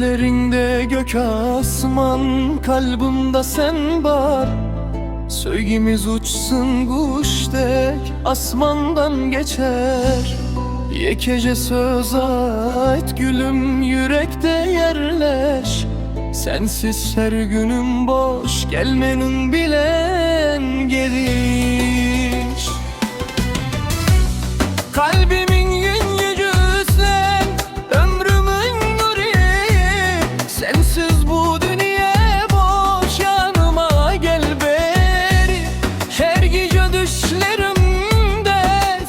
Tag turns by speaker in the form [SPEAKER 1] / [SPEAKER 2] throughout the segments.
[SPEAKER 1] Gözlerinde gök asman, kalbimde sen var. Söygimiz uçsun kuş dek, asmandan geçer. Yekece söz ait gülüm, yürekte yerleş. Sensiz her günüm boş, gelmenin bilen geliş. Kalbimin yüzü sen, ömrümün nuru. Sensiz bu dünya boş, yanıma gel beri. Her gece düşlerimde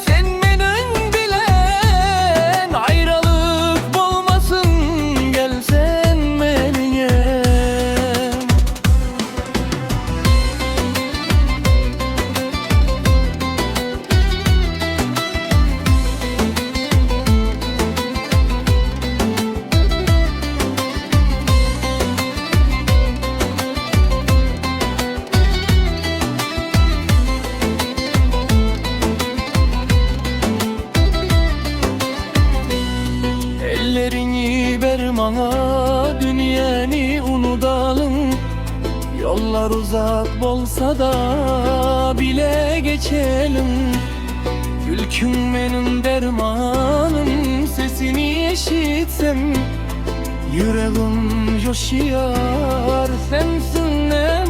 [SPEAKER 1] sen benim bilen. Ayrılık olmasın, gelsen benimle. Ellerini ver bana, dünyanı unutalım. Yollar uzak olsa da bile geçelim. Ülküm benim dermanım, sesini işitsem yüreğim coşuyor, sensin ne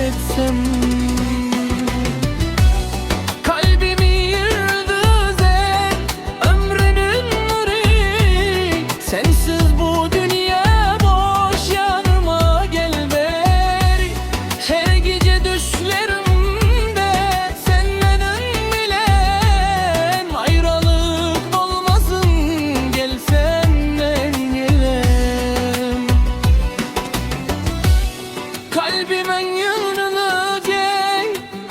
[SPEAKER 1] etsem. Sensiz bu dünya boş, yanıma gel beri. Her gece düşlerimde sen benim bilen. Ayrılık olmasın, gelsen ben gelem. Kalbimin yıldızı,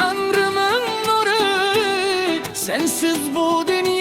[SPEAKER 1] ömrümün nuru. Sensiz bu dünya